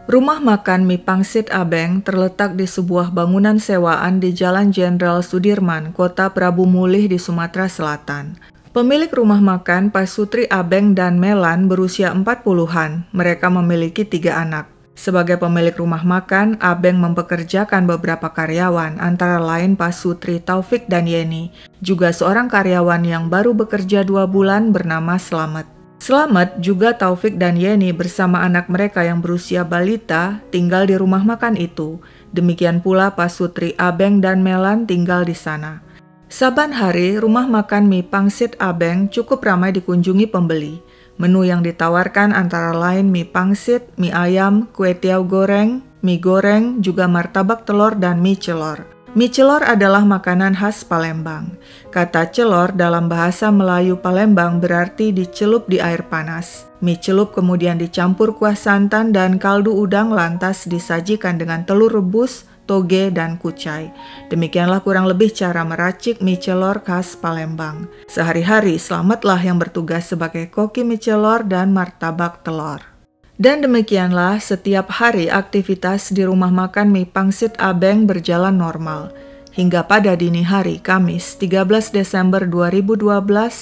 Rumah makan mie pangsit Abeng terletak di sebuah bangunan sewaan di Jalan Jenderal Sudirman, Kota Prabu Mulih di Sumatera Selatan. Pemilik rumah makan Pasutri Abeng dan Melan berusia 40-an. Mereka memiliki 3 anak. Sebagai pemilik rumah makan, Abeng mempekerjakan beberapa karyawan, antara lain Pasutri Taufik dan Yeni, juga seorang karyawan yang baru bekerja 2 bulan bernama Slamet. Slamet juga Taufik dan Yeni bersama anak mereka yang berusia balita tinggal di rumah makan itu. Demikian pula Pasutri Abeng dan Melan tinggal di sana. Saban hari, rumah makan mie pangsit Abeng cukup ramai dikunjungi pembeli. Menu yang ditawarkan antara lain mie pangsit, mie ayam, kue tiaw goreng, mie goreng, juga martabak telur dan mie celor. Mie celor adalah makanan khas Palembang. Kata celor dalam bahasa Melayu Palembang berarti dicelup di air panas. Mie celup kemudian dicampur kuah santan dan kaldu udang lantas disajikan dengan telur rebus, toge, dan kucai. Demikianlah kurang lebih cara meracik mie celor khas Palembang. Sehari-hari Slametlah yang bertugas sebagai koki mie celor dan martabak telur. Dan demikianlah setiap hari aktivitas di rumah makan mie pangsit Abeng berjalan normal. Hingga pada dini hari Kamis 13 Desember 2012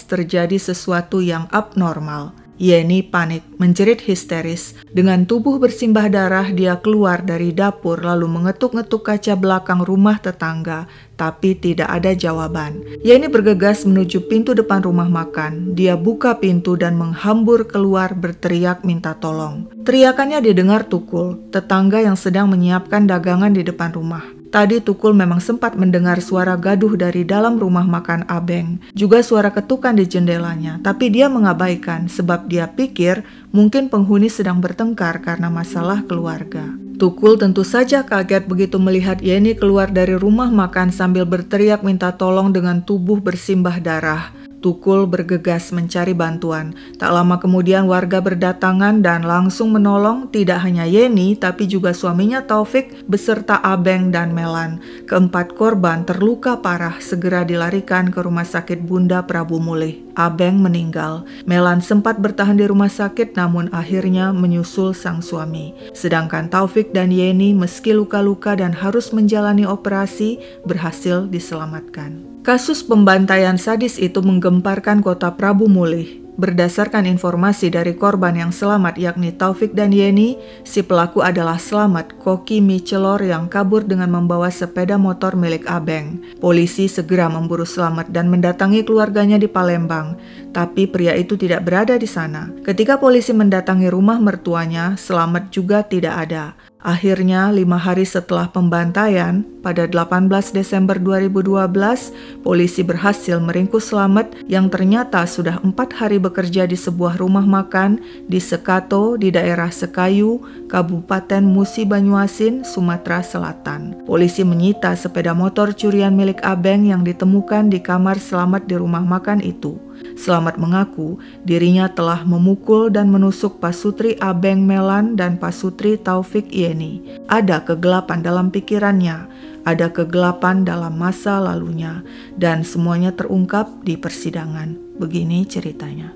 terjadi sesuatu yang abnormal. Yeni panik, menjerit histeris. Dengan tubuh bersimbah darah, dia keluar dari dapur lalu mengetuk-ngetuk kaca belakang rumah tetangga, tapi tidak ada jawaban. Yeni bergegas menuju pintu depan rumah makan. Dia buka pintu dan menghambur keluar berteriak minta tolong. Teriakannya didengar Tukul, tetangga yang sedang menyiapkan dagangan di depan rumah. Tadi Tukul memang sempat mendengar suara gaduh dari dalam rumah makan Abeng, juga suara ketukan di jendelanya, tapi dia mengabaikan sebab dia pikir mungkin penghuni sedang bertengkar karena masalah keluarga. Tukul tentu saja kaget begitu melihat Yeni keluar dari rumah makan sambil berteriak minta tolong dengan tubuh bersimbah darah. Tukul bergegas mencari bantuan. Tak lama kemudian warga berdatangan dan langsung menolong tidak hanya Yeni tapi juga suaminya Taufik beserta Abeng dan Melan. Keempat korban terluka parah segera dilarikan ke rumah sakit Bunda Prabu Mulih. Abeng meninggal. Melan sempat bertahan di rumah sakit namun akhirnya menyusul sang suami. Sedangkan Taufik dan Yeni meski luka-luka dan harus menjalani operasi berhasil diselamatkan. Kasus pembantaian sadis itu menggemparkan kota Prabu Mulih. Berdasarkan informasi dari korban yang selamat yakni Taufik dan Yeni, si pelaku adalah Slamet, koki mie celor yang kabur dengan membawa sepeda motor milik Abeng. Polisi segera memburu Slamet dan mendatangi keluarganya di Palembang, tapi pria itu tidak berada di sana. Ketika polisi mendatangi rumah mertuanya, Slamet juga tidak ada. Akhirnya 5 hari setelah pembantaian, pada 18 Desember 2012, polisi berhasil meringkus Slamet yang ternyata sudah 4 hari bekerja di sebuah rumah makan di Sekato di daerah Sekayu, Kabupaten Musi Banyuasin, Sumatera Selatan. Polisi menyita sepeda motor curian milik Abeng yang ditemukan di kamar Slamet di rumah makan itu. Slamet mengaku dirinya telah memukul dan menusuk Pasutri Abeng Melan dan Pasutri Taufik Yeni. Ada kegelapan dalam pikirannya, ada kegelapan dalam masa lalunya, dan semuanya terungkap di persidangan. Begini ceritanya.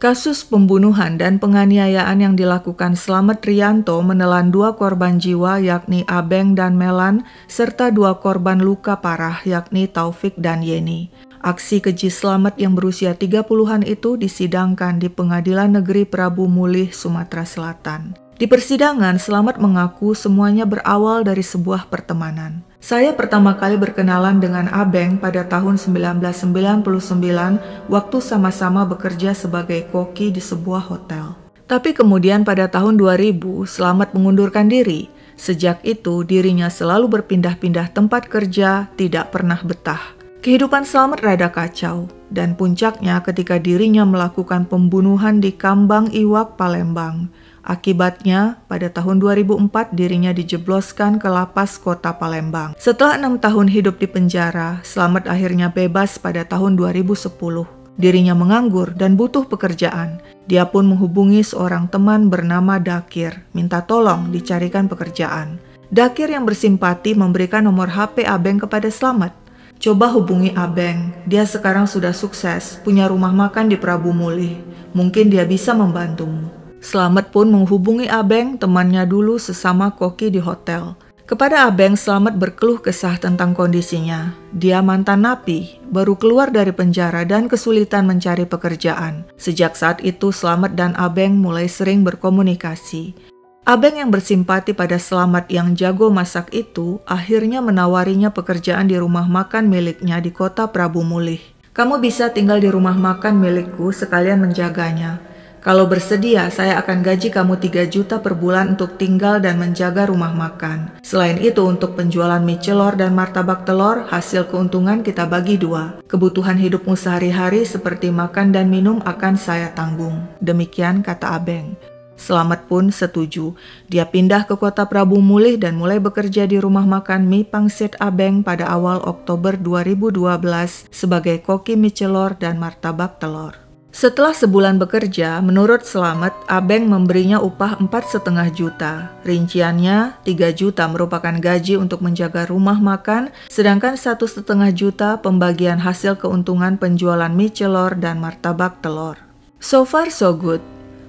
Kasus pembunuhan dan penganiayaan yang dilakukan Slamet Rianto menelan 2 korban jiwa yakni Abeng dan Melan serta 2 korban luka parah yakni Taufik dan Yeni. Aksi keji Slamet yang berusia 30-an itu disidangkan di Pengadilan Negeri Prabu Mulih, Sumatera Selatan. Di persidangan, Slamet mengaku semuanya berawal dari sebuah pertemanan. Saya pertama kali berkenalan dengan Abeng pada tahun 1999 waktu sama-sama bekerja sebagai koki di sebuah hotel. Tapi kemudian pada tahun 2000, Slamet mengundurkan diri. Sejak itu, dirinya selalu berpindah-pindah tempat kerja, tidak pernah betah. Kehidupan Slamet rada kacau, dan puncaknya ketika dirinya melakukan pembunuhan di Kambang Iwak, Palembang. Akibatnya, pada tahun 2004 dirinya dijebloskan ke lapas kota Palembang. Setelah 6 tahun hidup di penjara, Slamet akhirnya bebas pada tahun 2010. Dirinya menganggur dan butuh pekerjaan. Dia pun menghubungi seorang teman bernama Dakir, minta tolong dicarikan pekerjaan. Dakir yang bersimpati memberikan nomor HP Abeng kepada Slamet. Coba hubungi Abeng, dia sekarang sudah sukses, punya rumah makan di Prabu Mulih. Mungkin dia bisa membantumu. Slamet pun menghubungi Abeng, temannya dulu sesama koki di hotel. Kepada Abeng, Slamet berkeluh kesah tentang kondisinya. Dia mantan napi, baru keluar dari penjara dan kesulitan mencari pekerjaan. Sejak saat itu, Slamet dan Abeng mulai sering berkomunikasi. Abeng yang bersimpati pada Slamet yang jago masak itu, akhirnya menawarinya pekerjaan di rumah makan miliknya di kota Prabu Mulih. "Kamu bisa tinggal di rumah makan milikku sekalian menjaganya. Kalau bersedia, saya akan gaji kamu 3 juta per bulan untuk tinggal dan menjaga rumah makan. Selain itu, untuk penjualan mie celor dan martabak telur, hasil keuntungan kita bagi 2. Kebutuhan hidupmu sehari-hari seperti makan dan minum akan saya tanggung." Demikian kata Abeng. Slamet pun setuju. Dia pindah ke kota Prabu Mulih dan mulai bekerja di rumah makan mie pangsit Abeng pada awal Oktober 2012 sebagai koki mie celor dan martabak telur. Setelah sebulan bekerja, menurut Slamet, Abeng memberinya upah 4,5 juta. Rinciannya, 3 juta merupakan gaji untuk menjaga rumah makan, sedangkan 1,5 juta pembagian hasil keuntungan penjualan mie celor dan martabak telur. So far so good.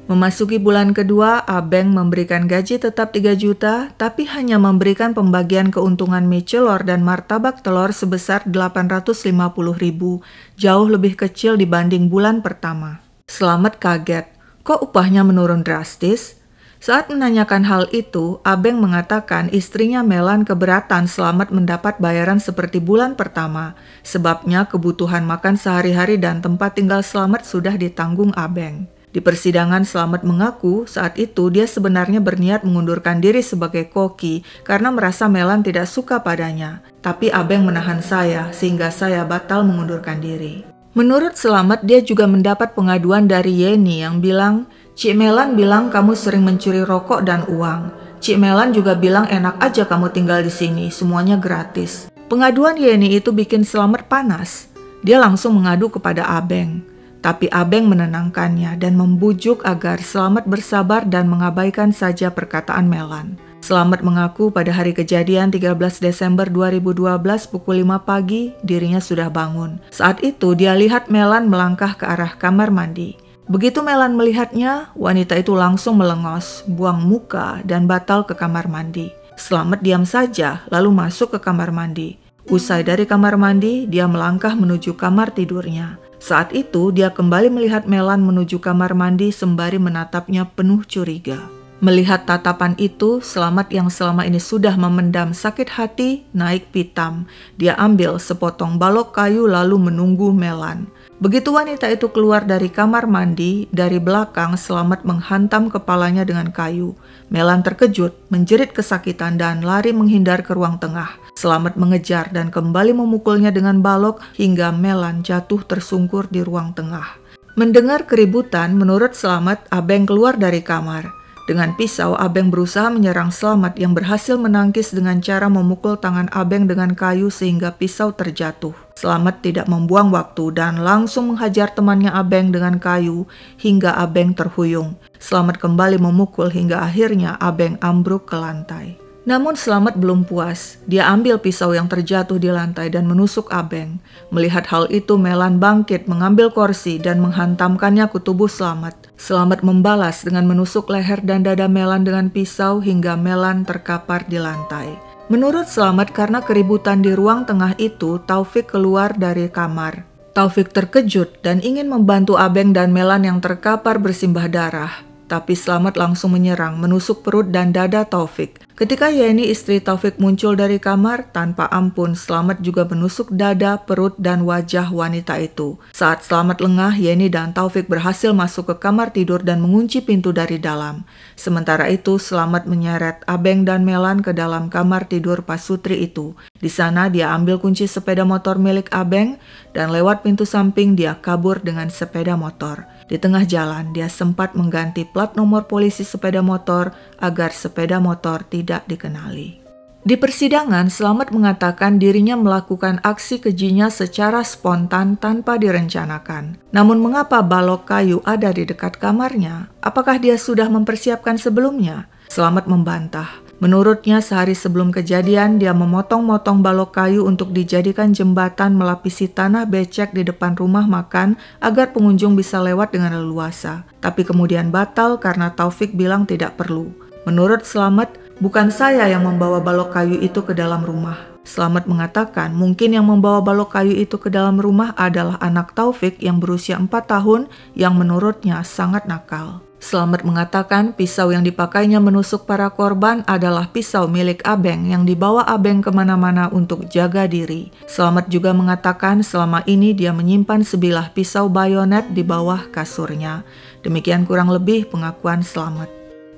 Memasuki bulan kedua, Abeng memberikan gaji tetap 3 juta, tapi hanya memberikan pembagian keuntungan mie celor dan martabak telur sebesar 850.000, jauh lebih kecil dibanding bulan pertama. Slamet kaget, kok upahnya menurun drastis? Saat menanyakan hal itu, Abeng mengatakan istrinya Melan keberatan Slamet mendapat bayaran seperti bulan pertama. Sebabnya kebutuhan makan sehari-hari dan tempat tinggal Slamet sudah ditanggung Abeng. Di persidangan, Slamet mengaku saat itu dia sebenarnya berniat mengundurkan diri sebagai koki karena merasa Melan tidak suka padanya. Tapi Abeng menahan saya sehingga saya batal mengundurkan diri. Menurut Slamet, dia juga mendapat pengaduan dari Yeni yang bilang, "Cik Melan bilang kamu sering mencuri rokok dan uang. Cik Melan juga bilang enak aja kamu tinggal di sini, semuanya gratis." Pengaduan Yeni itu bikin Slamet panas. Dia langsung mengadu kepada Abeng. Tapi Abeng menenangkannya dan membujuk agar Slamet bersabar dan mengabaikan saja perkataan Melan. Slamet mengaku pada hari kejadian 13 Desember 2012 pukul 5 pagi dirinya sudah bangun. Saat itu dia lihat Melan melangkah ke arah kamar mandi. Begitu Melan melihatnya, wanita itu langsung melengos, buang muka dan batal ke kamar mandi. Slamet diam saja lalu masuk ke kamar mandi. Usai dari kamar mandi, dia melangkah menuju kamar tidurnya. Saat itu, dia kembali melihat Melan menuju kamar mandi sembari menatapnya penuh curiga. Melihat tatapan itu, Slamet yang selama ini sudah memendam sakit hati, naik pitam. Dia ambil sepotong balok kayu lalu menunggu Melan. Begitu wanita itu keluar dari kamar mandi, dari belakang Slamet menghantam kepalanya dengan kayu. Melan terkejut, menjerit kesakitan dan lari menghindar ke ruang tengah. Slamet mengejar dan kembali memukulnya dengan balok hingga Melan jatuh tersungkur di ruang tengah. Mendengar keributan, menurut Slamet, Abeng keluar dari kamar. Dengan pisau, Abeng berusaha menyerang Slamet yang berhasil menangkis dengan cara memukul tangan Abeng dengan kayu sehingga pisau terjatuh. Slamet tidak membuang waktu dan langsung menghajar temannya Abeng dengan kayu hingga Abeng terhuyung. Slamet kembali memukul hingga akhirnya Abeng ambruk ke lantai. Namun Slamet belum puas. Dia ambil pisau yang terjatuh di lantai dan menusuk Abeng. Melihat hal itu, Melan bangkit mengambil kursi dan menghantamkannya ke tubuh Slamet. Slamet membalas dengan menusuk leher dan dada Melan dengan pisau hingga Melan terkapar di lantai. Menurut Slamet, karena keributan di ruang tengah itu, Taufik keluar dari kamar. Taufik terkejut dan ingin membantu Abeng dan Melan yang terkapar bersimbah darah. Tapi Slamet langsung menyerang, menusuk perut dan dada Taufik. Ketika Yeni istri Taufik muncul dari kamar, tanpa ampun Slamet juga menusuk dada, perut, dan wajah wanita itu. Saat Slamet lengah, Yeni dan Taufik berhasil masuk ke kamar tidur dan mengunci pintu dari dalam. Sementara itu, Slamet menyeret Abeng dan Melan ke dalam kamar tidur Pasutri itu. Di sana dia ambil kunci sepeda motor milik Abeng dan lewat pintu samping dia kabur dengan sepeda motor. Di tengah jalan, dia sempat mengganti plat nomor polisi sepeda motor agar sepeda motor tidak dikenali. Di persidangan, Slamet mengatakan dirinya melakukan aksi kejinya secara spontan tanpa direncanakan. Namun mengapa balok kayu ada di dekat kamarnya? Apakah dia sudah mempersiapkan sebelumnya? Slamet membantah. Menurutnya, sehari sebelum kejadian, dia memotong-motong balok kayu untuk dijadikan jembatan melapisi tanah becek di depan rumah makan agar pengunjung bisa lewat dengan leluasa. Tapi kemudian batal karena Taufik bilang tidak perlu. Menurut Slamet, bukan saya yang membawa balok kayu itu ke dalam rumah. Slamet mengatakan mungkin yang membawa balok kayu itu ke dalam rumah adalah anak Taufik yang berusia 4 tahun yang menurutnya sangat nakal. Slamet mengatakan pisau yang dipakainya menusuk para korban adalah pisau milik Abeng yang dibawa Abeng kemana-mana untuk jaga diri. Slamet juga mengatakan selama ini dia menyimpan sebilah pisau bayonet di bawah kasurnya. Demikian kurang lebih pengakuan Slamet.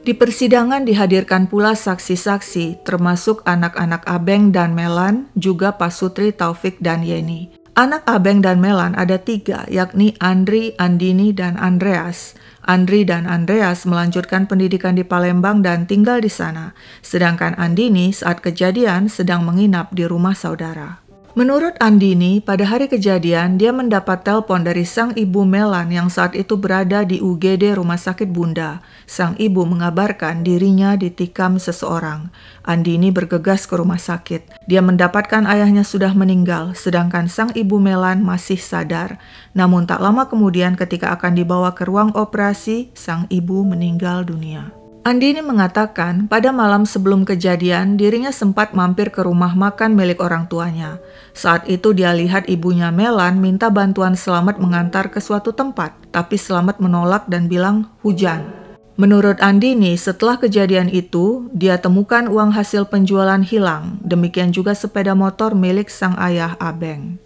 Di persidangan dihadirkan pula saksi-saksi termasuk anak-anak Abeng dan Melan, juga Pasutri, Taufik, dan Yeni. Anak Abeng dan Melan ada 3, yakni Andri, Andini, dan Andreas. Andri dan Andreas melanjutkan pendidikan di Palembang dan tinggal di sana, sedangkan Andini saat kejadian sedang menginap di rumah saudara. Menurut Andini, pada hari kejadian dia mendapat telepon dari sang ibu Melan yang saat itu berada di UGD Rumah Sakit Bunda. Sang ibu mengabarkan dirinya ditikam seseorang. Andini bergegas ke rumah sakit. Dia mendapatkan ayahnya sudah meninggal, sedangkan sang ibu Melan masih sadar. Namun tak lama kemudian ketika akan dibawa ke ruang operasi, sang ibu meninggal dunia. Andini mengatakan pada malam sebelum kejadian dirinya sempat mampir ke rumah makan milik orang tuanya. Saat itu dia lihat ibunya Melan minta bantuan Slamet mengantar ke suatu tempat, tapi Slamet menolak dan bilang hujan. Menurut Andini, setelah kejadian itu, dia temukan uang hasil penjualan hilang, demikian juga sepeda motor milik sang ayah Abeng.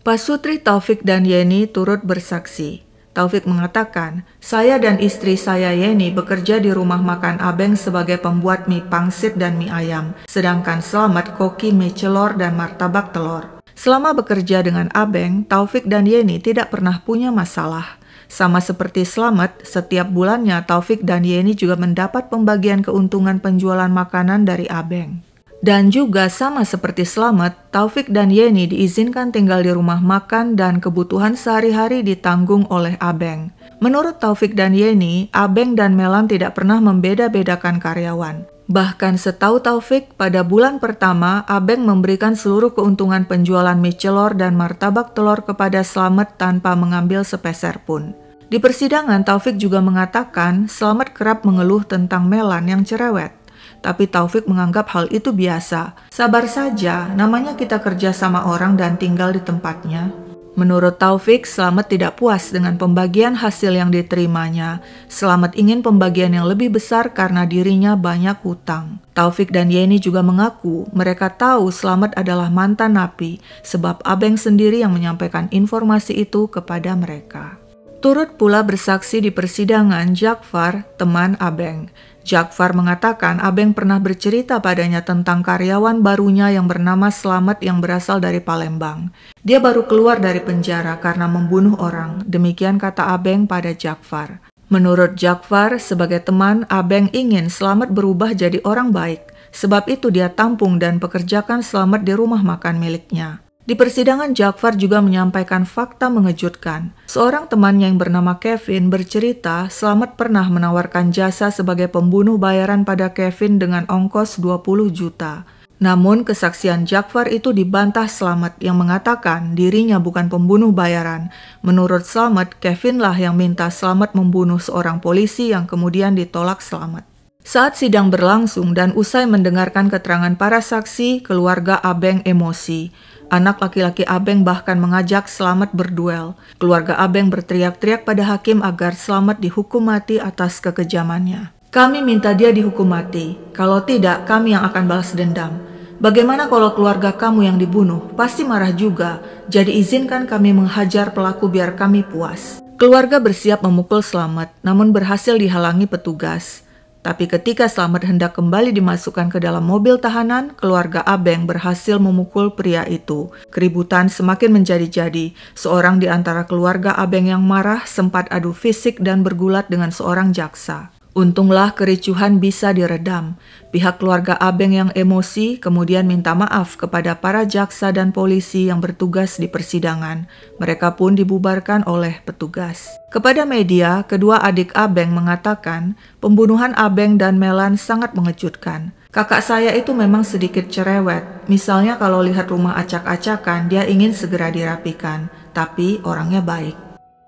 Pasutri, Taufik, dan Yeni turut bersaksi. Taufik mengatakan, saya dan istri saya Yeni bekerja di rumah makan Abeng sebagai pembuat mie pangsit dan mie ayam, sedangkan Slamet koki mie celor dan martabak telur. Selama bekerja dengan Abeng, Taufik dan Yeni tidak pernah punya masalah. Sama seperti Slamet, setiap bulannya Taufik dan Yeni juga mendapat pembagian keuntungan penjualan makanan dari Abeng. Dan juga sama seperti Slamet, Taufik dan Yeni diizinkan tinggal di rumah makan dan kebutuhan sehari-hari ditanggung oleh Abeng. Menurut Taufik dan Yeni, Abeng dan Melan tidak pernah membeda-bedakan karyawan. Bahkan setahu Taufik, pada bulan pertama, Abeng memberikan seluruh keuntungan penjualan mie celor dan martabak telur kepada Slamet tanpa mengambil sepeser pun. Di persidangan, Taufik juga mengatakan Slamet kerap mengeluh tentang Melan yang cerewet. Tapi Taufik menganggap hal itu biasa. Sabar saja, namanya kita kerja sama orang dan tinggal di tempatnya. Menurut Taufik, Slamet tidak puas dengan pembagian hasil yang diterimanya. Slamet ingin pembagian yang lebih besar karena dirinya banyak hutang. Taufik dan Yeni juga mengaku mereka tahu Slamet adalah mantan napi, sebab Abeng sendiri yang menyampaikan informasi itu kepada mereka. Turut pula bersaksi di persidangan Jakfar, teman Abeng. Jakfar mengatakan Abeng pernah bercerita padanya tentang karyawan barunya yang bernama Slamet yang berasal dari Palembang. Dia baru keluar dari penjara karena membunuh orang, demikian kata Abeng pada Jakfar. Menurut Jakfar, sebagai teman, Abeng ingin Slamet berubah jadi orang baik. Sebab itu dia tampung dan pekerjakan Slamet di rumah makan miliknya. Di persidangan, Jakfar juga menyampaikan fakta mengejutkan. Seorang temannya yang bernama Kevin bercerita Slamet pernah menawarkan jasa sebagai pembunuh bayaran pada Kevin dengan ongkos 20 juta. Namun kesaksian Jakfar itu dibantah Slamet yang mengatakan dirinya bukan pembunuh bayaran. Menurut Slamet, Kevin lah yang minta Slamet membunuh seorang polisi yang kemudian ditolak Slamet. Saat sidang berlangsung dan usai mendengarkan keterangan para saksi, keluarga Abeng emosi. Anak laki-laki Abeng bahkan mengajak Slamet berduel. Keluarga Abeng berteriak-teriak pada hakim agar Slamet dihukum mati atas kekejamannya. Kami minta dia dihukum mati. Kalau tidak, kami yang akan balas dendam. Bagaimana kalau keluarga kamu yang dibunuh? Pasti marah juga. Jadi izinkan kami menghajar pelaku biar kami puas. Keluarga bersiap memukul Slamet, namun berhasil dihalangi petugas. Tapi ketika Slamet hendak kembali dimasukkan ke dalam mobil tahanan, keluarga Abeng berhasil memukul pria itu. Keributan semakin menjadi-jadi. Seorang di antara keluarga Abeng yang marah sempat adu fisik dan bergulat dengan seorang jaksa. Untunglah kericuhan bisa diredam. Pihak keluarga Abeng yang emosi kemudian minta maaf kepada para jaksa dan polisi yang bertugas di persidangan. Mereka pun dibubarkan oleh petugas. Kepada media, kedua adik Abeng mengatakan pembunuhan Abeng dan Melan sangat mengejutkan. Kakak saya itu memang sedikit cerewet. Misalnya kalau lihat rumah acak-acakan, dia ingin segera dirapikan, tapi orangnya baik.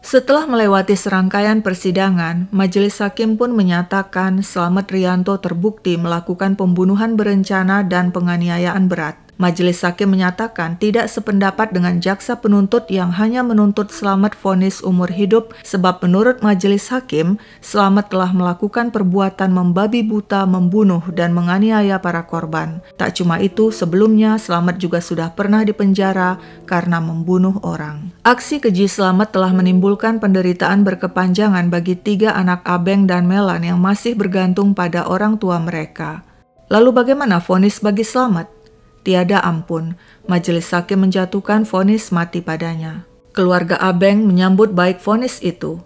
Setelah melewati serangkaian persidangan, majelis hakim pun menyatakan Slamet Rianto terbukti melakukan pembunuhan berencana dan penganiayaan berat. Majelis hakim menyatakan tidak sependapat dengan jaksa penuntut yang hanya menuntut Slamet vonis umur hidup sebab menurut majelis hakim, Slamet telah melakukan perbuatan membabi buta, membunuh dan menganiaya para korban. Tak cuma itu, sebelumnya Slamet juga sudah pernah dipenjara karena membunuh orang. Aksi keji Slamet telah menimbulkan penderitaan berkepanjangan bagi 3 anak Abeng dan Melan yang masih bergantung pada orang tua mereka. Lalu bagaimana vonis bagi Slamet? Tiada ampun, majelis hakim menjatuhkan vonis mati padanya. Keluarga Abeng menyambut baik vonis itu.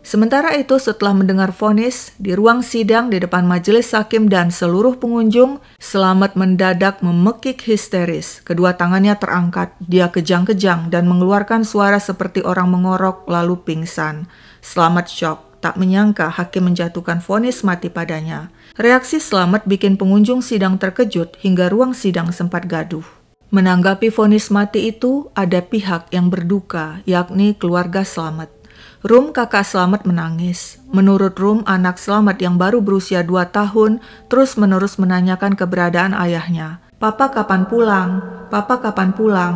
Sementara itu, setelah mendengar vonis, di ruang sidang di depan majelis hakim dan seluruh pengunjung, Slamet mendadak memekik histeris. Kedua tangannya terangkat, dia kejang-kejang dan mengeluarkan suara seperti orang mengorok lalu pingsan. Slamet syok. Tak menyangka hakim menjatuhkan vonis mati padanya. Reaksi Slamet bikin pengunjung sidang terkejut hingga ruang sidang sempat gaduh. Menanggapi vonis mati itu, ada pihak yang berduka, yakni keluarga Slamet. Rum, kakak Slamet, menangis. Menurut Rum, anak Slamet yang baru berusia 2 tahun terus-menerus menanyakan keberadaan ayahnya. "Papa kapan pulang? Papa kapan pulang?"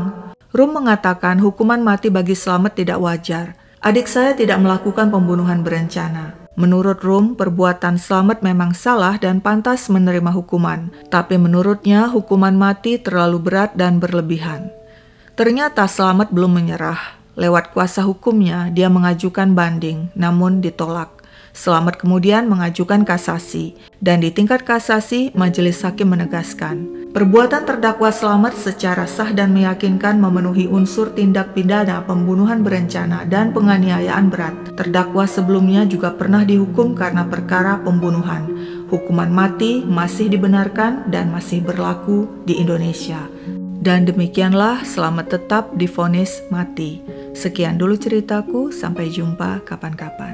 Rum mengatakan hukuman mati bagi Slamet tidak wajar. Adik saya tidak melakukan pembunuhan berencana. Menurut Rum, perbuatan Slamet memang salah dan pantas menerima hukuman. Tapi menurutnya, hukuman mati terlalu berat dan berlebihan. Ternyata Slamet belum menyerah. Lewat kuasa hukumnya, dia mengajukan banding, namun ditolak. Slamet kemudian mengajukan kasasi, dan di tingkat kasasi, majelis hakim menegaskan, perbuatan terdakwa Slamet secara sah dan meyakinkan memenuhi unsur tindak pidana pembunuhan berencana dan penganiayaan berat. Terdakwa sebelumnya juga pernah dihukum karena perkara pembunuhan. Hukuman mati masih dibenarkan dan masih berlaku di Indonesia. Dan demikianlah Slamet tetap divonis mati. Sekian dulu ceritaku, sampai jumpa kapan-kapan.